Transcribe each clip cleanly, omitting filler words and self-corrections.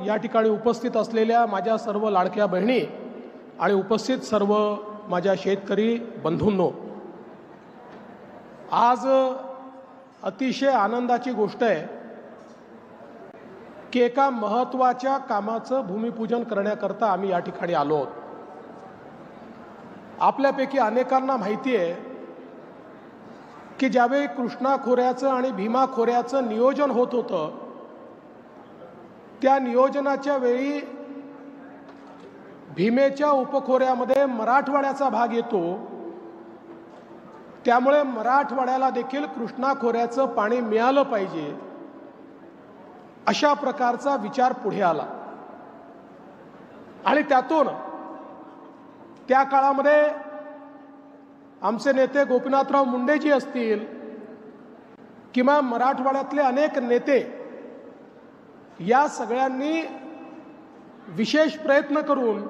या ठिकाणी उपस्थित असलेल्या माझ्या सर्व लाडक्या बहिणी आणि उपस्थित सर्व माझ्या शेतकरी बंधूंनो, आज अतिशय आनंदाची गोष्ट आहे की एका महत्त्वाच्या कामाचं भूमिपूजन करण्याकरता आम्ही या ठिकाणी आलो आहोत। आपल्यापैकी अनेकांना माहिती आहे की ज्यावेळी कृष्णा खोऱ्याचं आणि भीमा खोऱ्याचं नियोजन होत होतं, त्या नियोजनाच्या वेळी भीमेच्या उपखोऱ्यामध्ये मराठवाड्याचा भाग येतो, त्यामुळे मराठवाड्याला देखील कृष्णा खोऱ्याचं पाणी मिळालं पाहिजे अशा प्रकारचा विचार पुढे आला। आणि त्यातून त्या काळामध्ये आमचे नेते गोपीनाथराव मुंडेजी असतील किंवा मराठवाड्यातले अनेक नेते या सगळ्यांनी विशेष प्रयत्न करून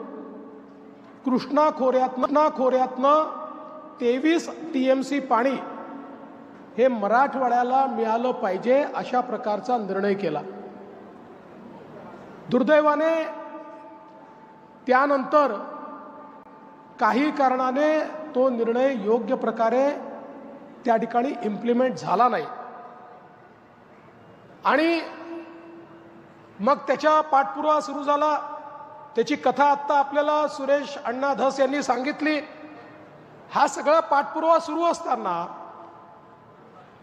कृष्णा खोऱ्यातनं 23 TMC पाणी हे मराठवाड्याला मिळालं पाहिजे अशा प्रकारचा निर्णय केला। दुर्दैवाने त्यानंतर काही कारणाने तो निर्णय योग्य प्रकारे त्या ठिकाणी इम्प्लिमेंट झाला नाही आणि मग त्याच्या पाठपुरावा सुरू झाला। त्याची कथा आत्ता आपल्याला सुरेश अण्णा धस यांनी सांगितली। हा सगळा पाठपुरावा सुरू असताना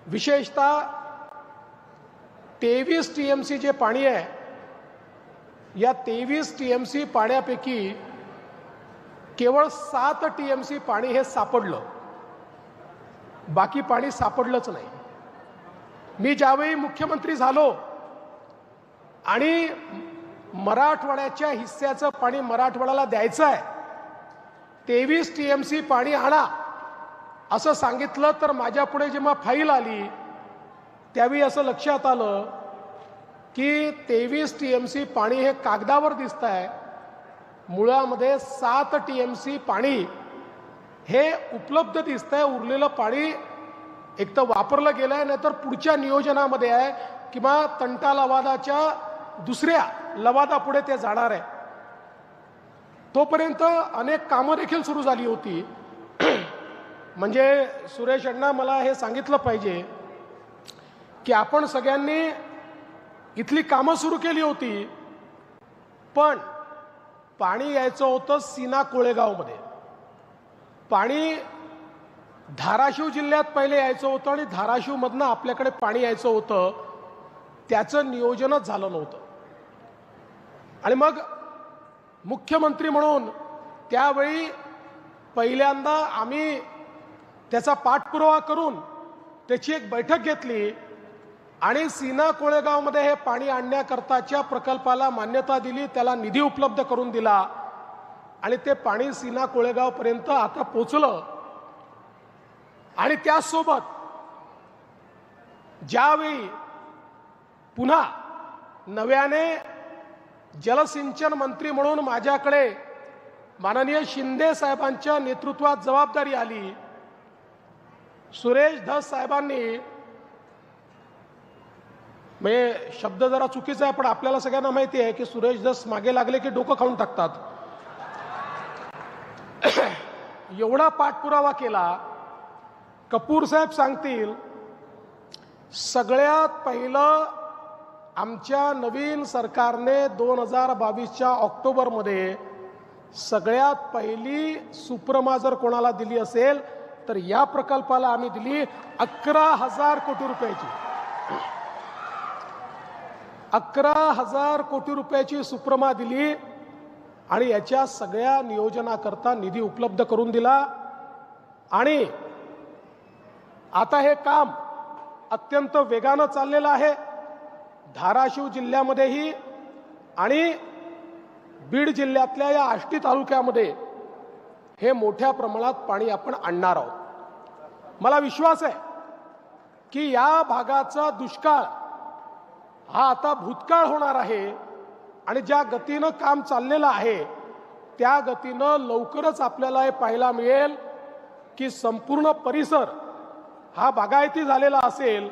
विशेषतः 23 TMC जे पाणी आहे, या 23 TMC पाण्यापैकी केवळ 7 TMC पाणी हे सापडलं, बाकी पाणी सापडलंच नाही। मी ज्यावेळी मुख्यमंत्री झालो आणि मराठवाड्याच्या हिस्स्याचं पाणी मराठवाड्याला द्यायचं आहे, 23 TMC पाणी आणा असं सांगितलं, तर माझ्या पुढे जेव्हा फाईल आली त्यावेळी असं लक्षात आलं की 23 TMC पाणी हे कागदावर दिसत आहे, मुळामध्ये 7 TMC पाणी हे उपलब्ध दिसतंय। उरलेलं पाणी एक तर वापरलं गेलं आहे, नाहीतर पुढच्या नियोजनामध्ये आहे किंवा तंटा लवादाच्या दुसऱ्या लवादापुढे ते जाणार आहे। तोपर्यंत अनेक कामं देखील सुरू झाली होती। म्हणजे सुरेश अण्णा मला हे सांगितलं पाहिजे की आपण सगळ्यांनी इथली कामं सुरू केली होती, पण पाणी यायचं होतं सीना कोळेगावमध्ये, पाणी धाराशिव जिल्ह्यात पहिले यायचं होतं आणि धाराशिवमधनं आपल्याकडे पाणी यायचं होतं, त्याचं नियोजनच झालं नव्हतं। आणि मग मुख्यमंत्री म्हणून त्यावेळी पहिल्यांदा आम्ही त्याचा पाठपुरावा करून त्याची एक बैठक घेतली आणि सीना कोळेगावमध्ये हे पाणी आणण्याकरताच्या प्रकल्पाला मान्यता दिली, त्याला निधी उपलब्ध करून दिला आणि ते पाणी सीना कोळेगावपर्यंत आता पोचलं। आणि त्यासोबत ज्यावेळी पुन्हा नव्याने जलसिंचन मंत्री म्हणून माझ्याकडे माननीय शिंदे साहेबांच्या नेतृत्वात जबाबदारी आली, सुरेश धस साहेबांनी, म्हणजे शब्द जरा चुकीचा आहे पण आपल्याला सगळ्यांना माहिती आहे की सुरेश धस मागे लागले की डोकं खाऊन टाकतात, एवढा पाठपुरावा केला। कपूर साहेब सांगतील, सगळ्यात पहिलं आमच्या नवीन सरकारने 2022च्या ऑक्टोबरमध्ये सगळ्यात पहिली सुप्रमा जर कोणाला दिली असेल तर या प्रकल्पाला आम्ही दिली 11,000 कोटी रुपयाची, 11,000 कोटी रुपयाची सुप्रमा दिली आणि याच्या सगळ्या नियोजनाकरता निधी उपलब्ध करून दिला। आणि आता हे काम अत्यंत वेगानं चाललेलं आहे। धाराशिव जिल्ह्यामध्येही आणि बीड जिल्ह्यातल्या या आष्टी तालुक्यामध्ये हे मोठ्या प्रमाणात पाणी आपण आणणार आहोत। मला विश्वास आहे की या भागाचा दुष्काळ हा आता भूतकाळ होणार आहे आणि ज्या गतीनं काम चाललेलं आहे त्या गतीनं लवकरच आपल्याला हे पाहायला मिळेल की संपूर्ण परिसर हा बागायती झालेला असेल